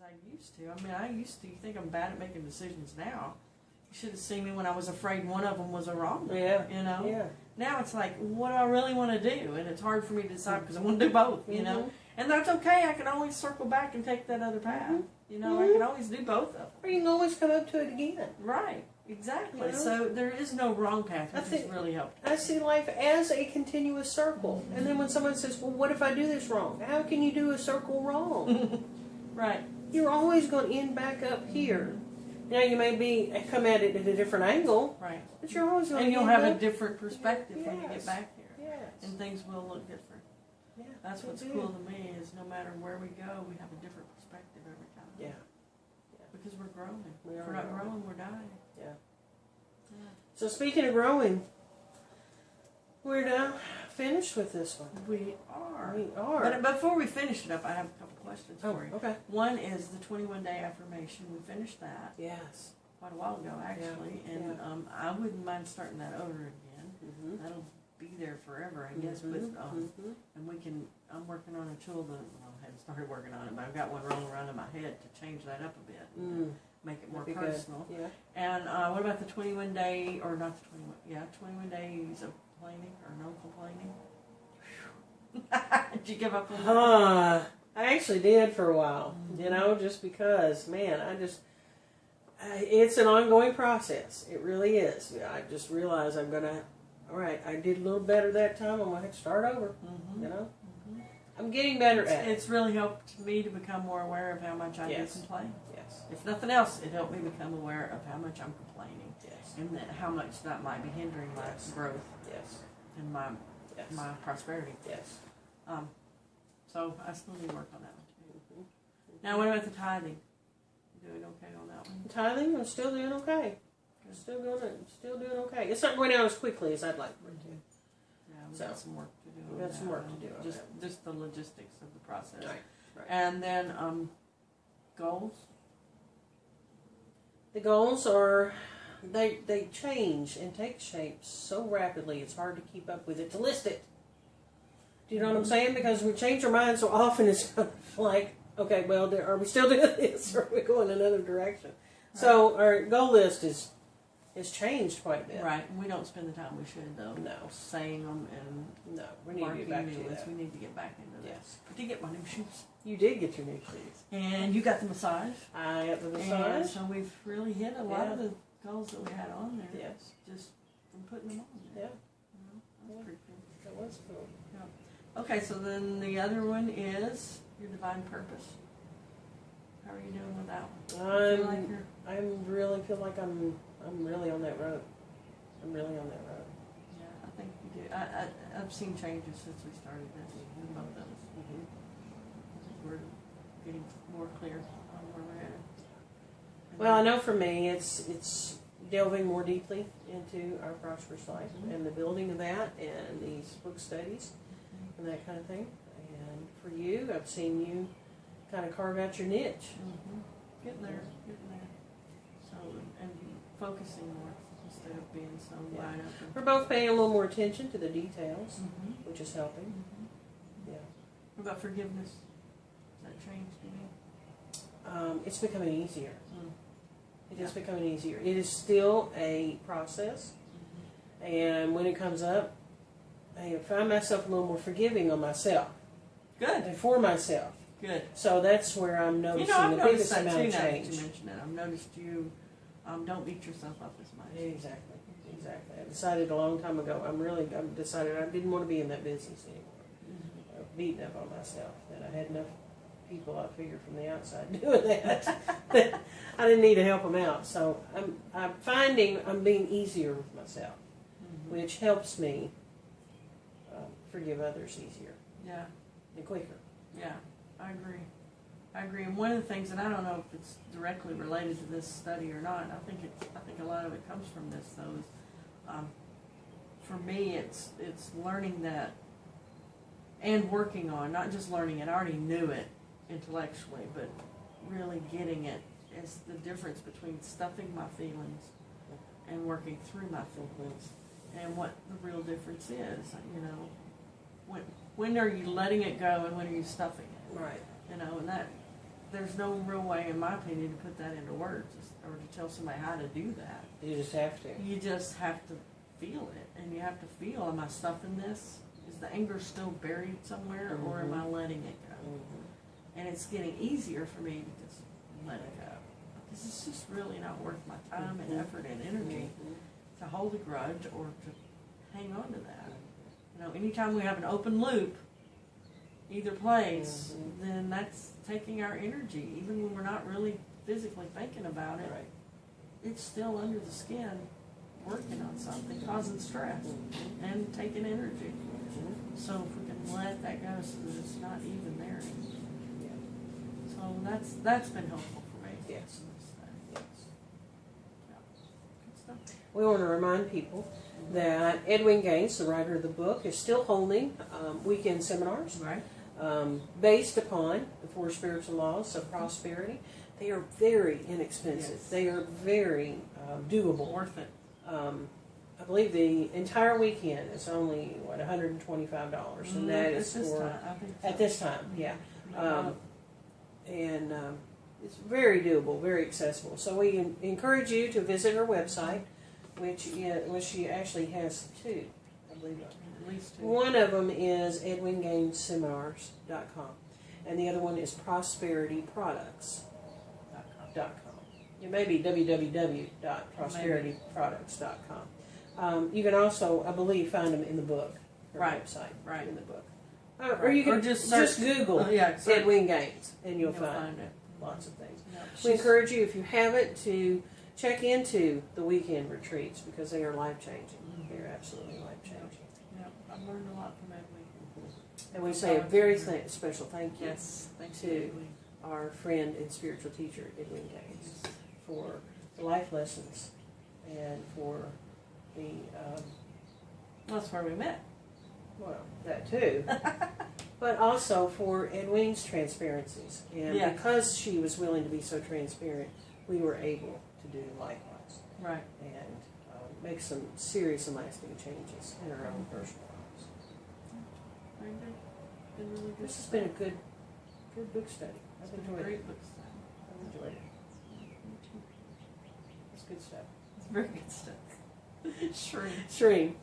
I used to. I mean, I used to. You think I'm bad at making decisions now? You should have seen me when I was afraid one of them was a wrong one. Yeah. You know? Yeah. Now it's like, what do I really want to do? And it's hard for me to decide because I want to do both, you know? Mm-hmm. And that's okay. I can always circle back and take that other path. Mm-hmm. You know, I can always do both of them. Or you can always come up to it again. Right. Exactly. You know? So there is no wrong path, which has really helped. I see life as a continuous circle. And then when someone says, well, what if I do this wrong? How can you do a circle wrong? Right. You're always going to end back up here. Now, you may come at it at a different angle. Right. But you're always going to And you'll have a different perspective when you get back here. Yes. And things will look different. Yeah, That's what's cool to me is no matter where we go, we have a different perspective every time. Yeah. Because we're growing. We If are we're not growing. growing, we're dying. Yeah. Yeah. So speaking of growing, we're now finished with this one. We are. We are. But before we finish it up, I have a couple questions for you. Okay. One is the 21-day affirmation. We finished that Yes. quite a while ago, actually. Yeah. And I wouldn't mind starting that over again. Mm-hmm. That'll be there forever, I guess. But and we can. I'm working on a tool that I haven't started working on it, but I've got one rolling around in my head to change that up a bit, make it more personal. Yeah. And what about the 21-day, or not the 21? Yeah, 21 days of complaining or no complaining. Did you give up on that? I actually did for a while. You know, just because, man, it's an ongoing process. It really is. I just realized I'm gonna. All right, I did a little better that time. I'm gonna have to start over. You know. I'm getting better at it. It's really helped me to become more aware of how much I do complain. Yes. If nothing else, it helped me become aware of how much I'm complaining. Yes. And that how much that might be hindering my growth Yes. and my prosperity. Yes. So I still need to work on that one too. Now, what about the tithing? You doing okay on that one? Tithing, I'm still doing okay. Still doing okay. It's not going out as quickly as I'd like for it to. Yeah, we've got some work to do. We've got some work to do. Just the logistics of the process. Right. And then goals. The goals are they change and take shape so rapidly. It's hard to keep up with it to list it. Do you know what I'm saying? Because we change our minds so often. It's like, okay, well, are we still doing this, or are we going another direction? Right. So our goal list is changed quite a bit. Right, and we don't spend the time we should, though. No. Saying them and we need to get back to that. We need to get back into that. Yes. I did get my new shoes. You did get your new shoes. And you got the massage. I got the massage. And so we've really hit a lot of the goals that we had on there. Yes. Just from putting them on there. Yeah. That's pretty cool. That was cool. Yeah. Okay, so then the other one is your divine purpose. How are you doing with that one? I really feel like I'm really on that road. I'm really on that road. Yeah, I think you do. I've seen changes since we started this, in both of us. We're getting more clear on where we're headed. Well, I know for me, it's delving more deeply into our prosperous life and the building of that and these book studies and that kind of thing. And for you, I've seen you kind of carve out your niche. Getting there. So, and focusing more instead of being so wide open. We're both paying a little more attention to the details, which is helping. Yeah. What about forgiveness? Has that changed any? It's becoming easier. It is becoming easier. It is still a process, and when it comes up, I find myself a little more forgiving on myself. Good. And for myself. Good. So that's where I'm noticing the biggest amount of change. Now that you mentioned it, I've noticed you don't beat yourself up as much. Exactly. I decided a long time ago. I've decided I didn't want to be in that business anymore. Beating up on myself. That I had enough people I figured from the outside doing that. I didn't need to help them out. So I'm finding I'm being easier with myself, which helps me forgive others easier. Yeah. And quicker. Yeah, I agree. And one of the things, and I don't know if it's directly related to this study or not. I think a lot of it comes from this, though. Is, for me, it's learning that and working on, not just learning it. I already knew it intellectually, but really getting it is the difference between stuffing my feelings and working through my feelings, and what the real difference is. You know, when are you letting it go and when are you stuffing it? Right. You know, and there's no real way, in my opinion, to put that into words or to tell somebody how to do that. You just have to. You just have to feel it, and you have to feel, am I stuffing this? Is the anger still buried somewhere, or am I letting it go? And it's getting easier for me to just let it go. Because it's just really not worth my time and effort and energy to hold a grudge or to hang on to that. You know, anytime we have an open loop, either place, then that's taking our energy, even when we're not really physically thinking about it. Right. It's still under the skin, working on something, causing stress and taking energy. So if we can let that go, so that it's not even there anymore. So that's been helpful for me. Yes. Yes. Yeah. Good stuff. We want to remind people that Edwin Gaines, the writer of the book, is still holding weekend seminars Right. Based upon the 4 spiritual laws of prosperity. They are very inexpensive. Yes. They are very doable. Worth it. I believe the entire weekend is only $125, and that is At this for time, I think so. at this time. Yeah, Uh, and it's very doable, very accessible. So we encourage you to visit her website, which she actually has 2, I believe. At least 2. One of them is edwingainesseminars.com, and the other one is prosperityproducts.com. It may be www.prosperityproducts.com. You can also, I believe, find them in the book. Her Right, website. right. In the book. Or you can just just search- Google search. Edwin Gaines, and you'll You'll find it. lots of things. Yeah, We she's- encourage you, if you haven't, to check into the weekend retreats because they are life-changing. They're absolutely life-changing. Yeah, I've learned a lot from Edwin. And we say a very special thank you Yes, thank to you, Edwin. our friend and spiritual teacher, Edwin Gaines, for the life lessons and for the, That's where we met. well, that too, but also for Edwin's transparencies. And Yeah. because she was willing to be so transparent, we were able to do likewise Right. and make some serious and lasting changes in our own personal lives. Very good. Been really good. This has been a good book study. It's I've been a enjoyed it. great book study. I've enjoyed it. It's good stuff. It's very good stuff. Shrink. Shreen.